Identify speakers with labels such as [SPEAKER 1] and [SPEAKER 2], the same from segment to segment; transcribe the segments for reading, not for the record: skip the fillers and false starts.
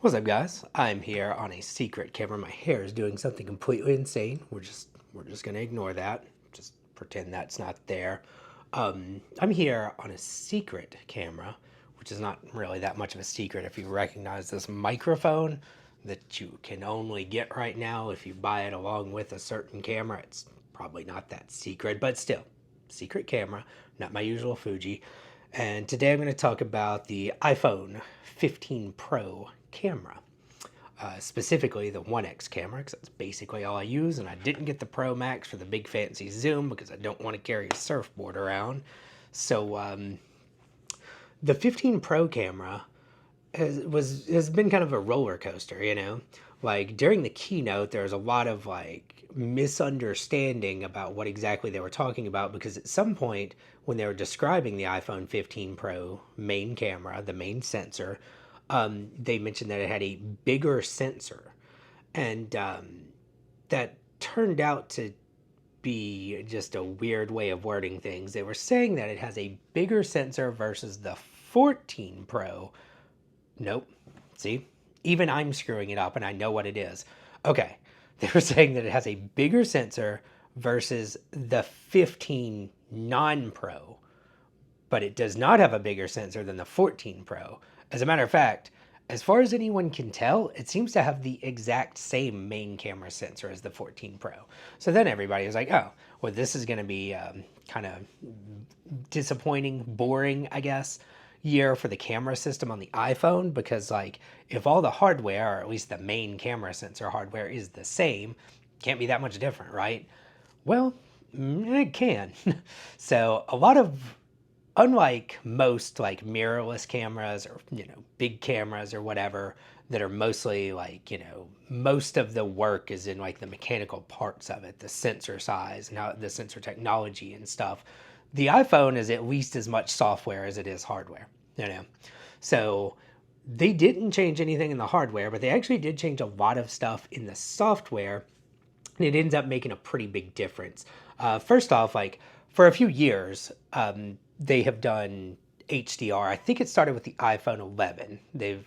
[SPEAKER 1] What's up, guys? I'm here on a secret camera. My hair is doing something completely insane. We're just gonna ignore that. Just pretend that's not there. I'm here on a secret camera, which is not really that much of a secret if you recognize this microphone that you can only get right now if you buy it along with a certain camera. It's probably not that secret, but still, secret camera, not my usual Fuji. And today I'm going to talk about the iPhone 15 Pro camera, specifically the 1X camera, because that's basically all I use. And I didn't get the Pro Max for the big fancy zoom because I don't want to carry a surfboard around. So the 15 Pro camera has been kind of a roller coaster, you know. Like during the keynote, there was a lot of like misunderstanding about what exactly they were talking about because at some point when they were describing the iPhone 15 Pro main camera, the main sensor, they mentioned that it had a bigger sensor, and that turned out to be just a weird way of wording things. They were saying that it has a bigger sensor versus the 14 Pro. Nope. See? Even I'm screwing it up and I know what it is. Okay. They were saying that it has a bigger sensor versus the 15 non Pro, but it does not have a bigger sensor than the 14 Pro. As a matter of fact, as far as anyone can tell, it seems to have the exact same main camera sensor as the 14 Pro. So then everybody was like, oh, well, this is going to be kind of disappointing, boring, I guess, year for the camera system on the iPhone because, like, if all the hardware, or at least the main camera sensor hardware, is the same, can't be that much different, right? Well, it can. So a lot of unlike most like mirrorless cameras or big cameras or whatever that are mostly like most of the work is in like the mechanical parts of it, the sensor size and how the sensor technology and stuff. The iPhone is at least as much software as it is hardware, so they didn't change anything in the hardware, but they actually did change a lot of stuff in the software, and it ends up making a pretty big difference. First off, like for a few years, they have done HDR. I think it started with the iPhone 11. They've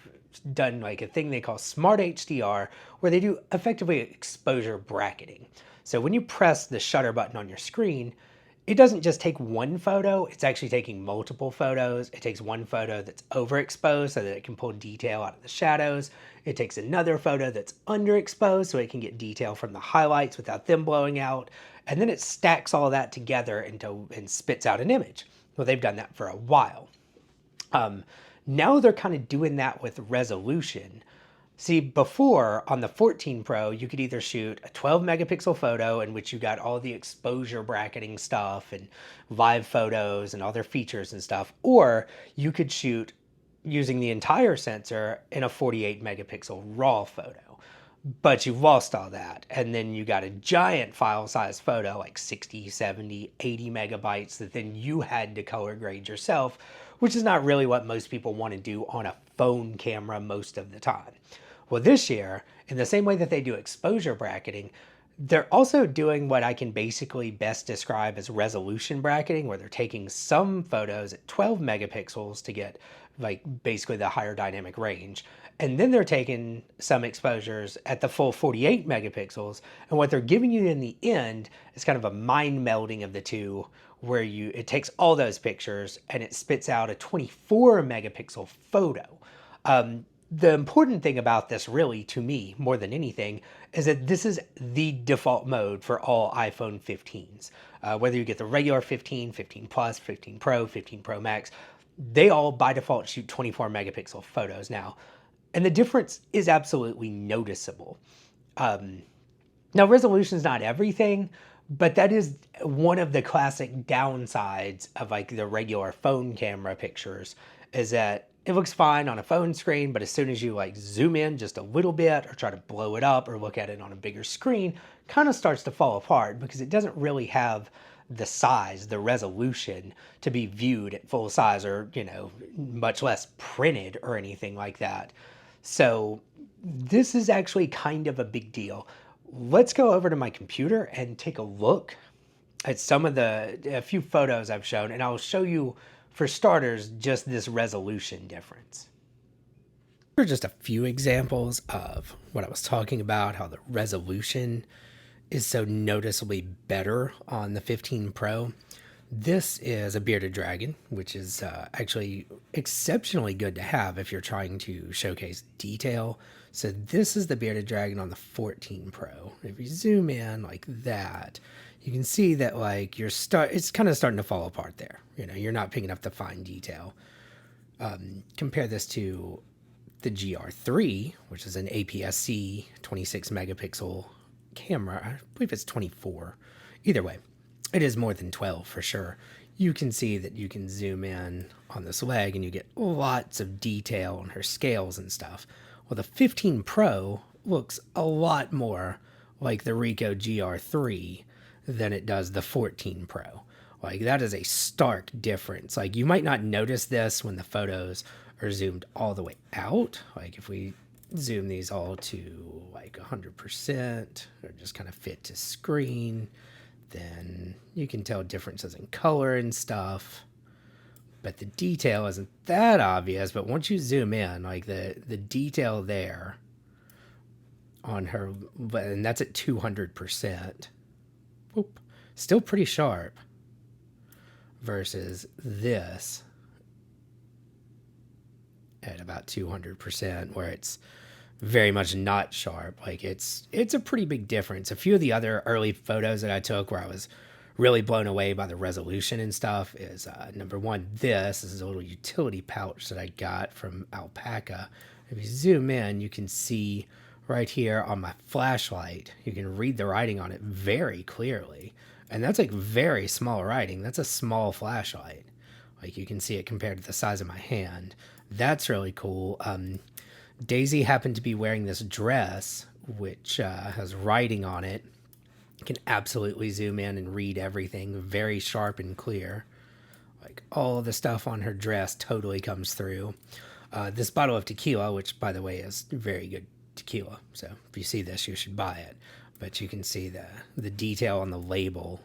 [SPEAKER 1] done like a thing they call Smart HDR, where they do effectively exposure bracketing. So when you press the shutter button on your screen, it doesn't just take one photo, it's actually taking multiple photos. It takes one photo that's overexposed so that it can pull detail out of the shadows. It takes another photo that's underexposed so it can get detail from the highlights without them blowing out. And then it stacks all that together and spits out an image. Well, they've done that for a while. Now they're kind of doing that with resolution. See, before on the 14 Pro, you could either shoot a 12 megapixel photo in which you got all the exposure bracketing stuff and live photos and all their features and stuff, or you could shoot using the entire sensor in a 48 megapixel RAW photo. But you've lost all that. And then you got a giant file size photo, like 60, 70, 80 megabytes, that then you had to color grade yourself, which is not really what most people want to do on a phone camera most of the time. Well, this year, in the same way that they do exposure bracketing, they're also doing what I can basically best describe as resolution bracketing, where they're taking some photos at 12 megapixels to get like basically the higher dynamic range. And then they're taking some exposures at the full 48 megapixels. And what they're giving you in the end is kind of a mind melding of the two, where it takes all those pictures and it spits out a 24 megapixel photo. The important thing about this, really, to me, more than anything, is that this is the default mode for all iPhone 15s. Whether you get the regular 15, 15 Plus, 15 Pro, 15 Pro Max, they all by default shoot 24 megapixel photos now. And the difference is absolutely noticeable. Now, resolution is not everything, but that is one of the classic downsides of like the regular phone camera pictures, is that it looks fine on a phone screen, but as soon as you like zoom in just a little bit or try to blow it up or look at it on a bigger screen, kind of starts to fall apart because it doesn't really have the size, the resolution to be viewed at full size, or, much less printed or anything like that. So this is actually kind of a big deal. Let's go over to my computer and take a look at a few photos I've shown, and I'll show you, for starters, just this resolution difference. are just a few examples of what I was talking about, how the resolution is so noticeably better on the 15 Pro. This is a bearded dragon, which is actually exceptionally good to have if you're trying to showcase detail. So this is the bearded dragon on the 14 Pro. If you zoom in like that, you can see that like it's kind of starting to fall apart there. You know, you're not picking up the fine detail. Compare this to the GR3, which is an APS-C 26 megapixel camera. I believe it's 24. Either way, it is more than 12 for sure. You can see that you can zoom in on this leg and you get lots of detail on her scales and stuff. Well, the 15 Pro looks a lot more like the Ricoh GR3 than it does the 14 Pro. Like, that is a stark difference. Like, you might not notice this when the photos are zoomed all the way out. Like, if we zoom these all to like 100% or just kind of fit to screen, then you can tell differences in color and stuff. But the detail isn't that obvious. But once you zoom in, like the detail there on her, and that's at 200%. Whoop, still pretty sharp. Versus this at about 200%, where it's very much not sharp. Like it's a pretty big difference. A few of the other early photos that I took where I was really blown away by the resolution and stuff is number one, this is a little utility pouch that I got from Alpaca. If you zoom in, you can see right here on my flashlight, you can read the writing on it very clearly. And that's like very small writing. That's a small flashlight. Like you can see it compared to the size of my hand. That's really cool. Daisy happened to be wearing this dress, which has writing on it. You can absolutely zoom in and read everything very sharp and clear. Like all of the stuff on her dress totally comes through. This bottle of tequila, which by the way is very good tequila. So if you see this, you should buy it. But you can see the detail on the label.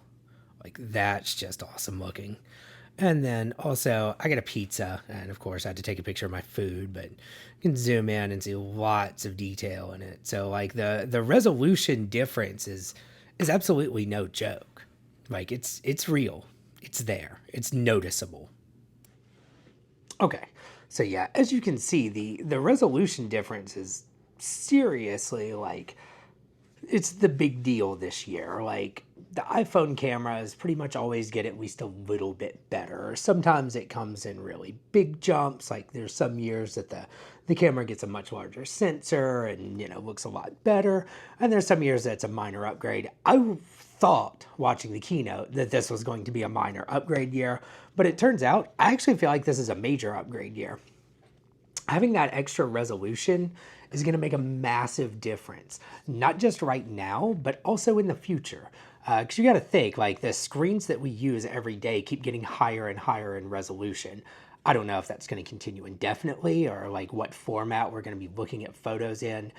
[SPEAKER 1] Like that's just awesome looking. And then also I got a pizza, and of course I had to take a picture of my food, but you can zoom in and see lots of detail in it. So like the resolution difference is absolutely no joke. Like it's real. It's there. It's noticeable. Okay. So yeah, as you can see, the resolution difference is seriously like it's the big deal this year. Like the iPhone cameras pretty much always get at least a little bit better. Sometimes it comes in really big jumps. Like there's some years that the camera gets a much larger sensor and looks a lot better. And there's some years that it's a minor upgrade. I thought watching the keynote that this was going to be a minor upgrade year, but it turns out I actually feel like this is a major upgrade year. Having that extra resolution is going to make a massive difference, not just right now, but also in the future. Because you got to think, like the screens that we use every day keep getting higher and higher in resolution. I don't know if that's going to continue indefinitely or like what format we're going to be looking at photos in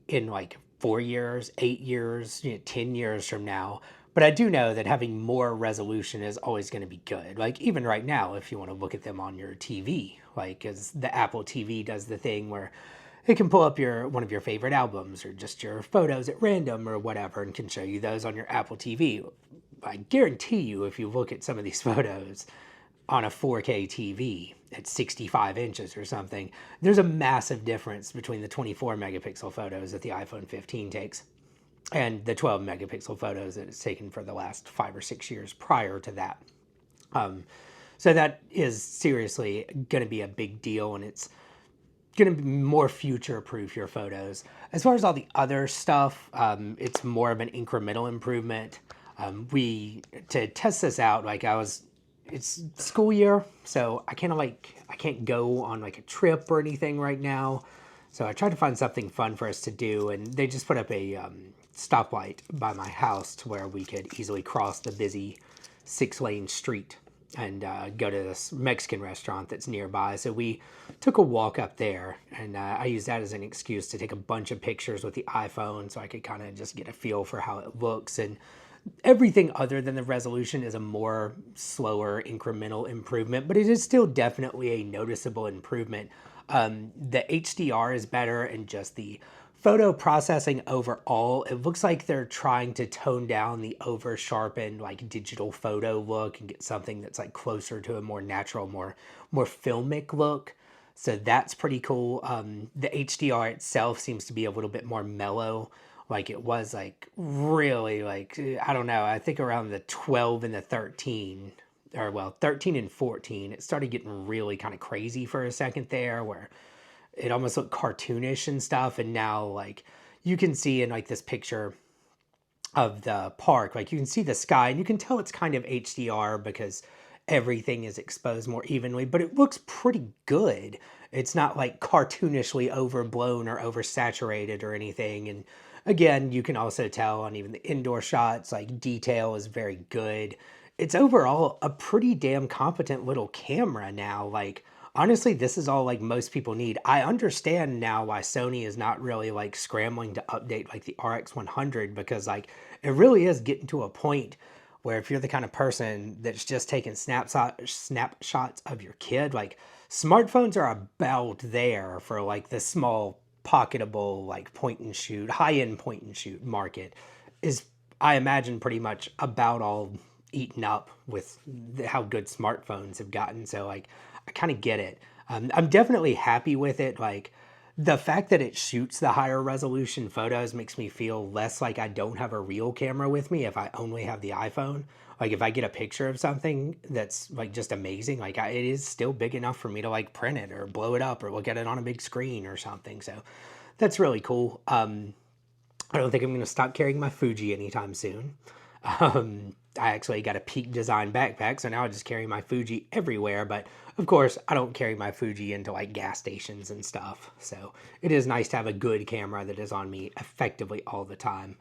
[SPEAKER 1] like 4 years, 8 years, 10 years from now. But I do know that having more resolution is always going to be good. Like even right now, if you want to look at them on your TV, like as the Apple TV does the thing where it can pull up one of your favorite albums or just your photos at random or whatever and can show you those on your Apple TV. I guarantee you if you look at some of these photos on a 4K TV at 65 inches or something, there's a massive difference between the 24 megapixel photos that the iPhone 15 takes and the 12 megapixel photos that it's taken for the last 5 or 6 years prior to that. So that is seriously going to be a big deal, and it's going to be more future-proof your photos. As far as all the other stuff, it's more of an incremental improvement. To test this out, it's school year, so I can't go on like a trip or anything right now. So I tried to find something fun for us to do, and they just put up a stoplight by my house to where we could easily cross the busy 6-lane street and go to this Mexican restaurant that's nearby. So we took a walk up there, and I used that as an excuse to take a bunch of pictures with the iPhone so I could kind of just get a feel for how it looks. And everything other than the resolution is a more slower incremental improvement, but it is still definitely a noticeable improvement. The HDR is better, and just the photo processing overall, it looks like they're trying to tone down the over sharpened like digital photo look and get something that's like closer to a more natural, more filmic look. So that's pretty cool. The HDR itself seems to be a little bit more mellow. Like it was like really like, I don't know, I think around the 12 and the 13, or well, 13 and 14, it started getting really kind of crazy for a second there, where it almost looked cartoonish and stuff. And now like you can see in like this picture of the park, like you can see the sky and you can tell it's kind of HDR because everything is exposed more evenly, but it looks pretty good. It's not like cartoonishly overblown or oversaturated or anything. And again, you can also tell on even the indoor shots, like detail is very good. It's overall a pretty damn competent little camera now. Like, honestly, this is all like most people need. I understand now why Sony is not really like scrambling to update like the RX 100, because like it really is getting to a point where if you're the kind of person that's just taking snapshots of your kid, like smartphones are about there for like the small pocketable like point and shoot, high-end point and shoot market is, I imagine, pretty much about all eaten up with how good smartphones have gotten. So like I kind of get it. I'm definitely happy with it. Like the fact that it shoots the higher resolution photos makes me feel less like I don't have a real camera with me if I only have the iPhone. Like if I get a picture of something that's like just amazing, like it is still big enough for me to like print it or blow it up or look at it on a big screen or something. So that's really cool. I don't think I'm going to stop carrying my Fuji anytime soon. I actually got a Peak Design backpack, so now I just carry my Fuji everywhere. But of course, I don't carry my Fuji into like gas stations and stuff. So it is nice to have a good camera that is on me effectively all the time.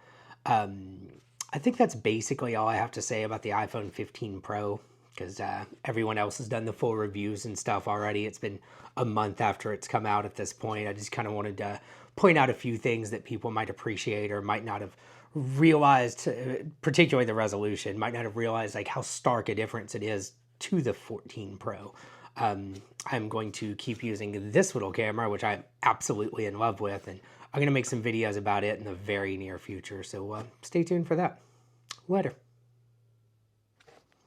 [SPEAKER 1] I think that's basically all I have to say about the iPhone 15 Pro, because everyone else has done the full reviews and stuff already. It's been a month after it's come out at this point. I just kind of wanted to point out a few things that people might appreciate or might not have realized, particularly the resolution, might not have realized like how stark a difference it is to the 14 Pro. I'm going to keep using this little camera, which I'm absolutely in love with, and I'm going to make some videos about it in the very near future. So stay tuned for that. Later.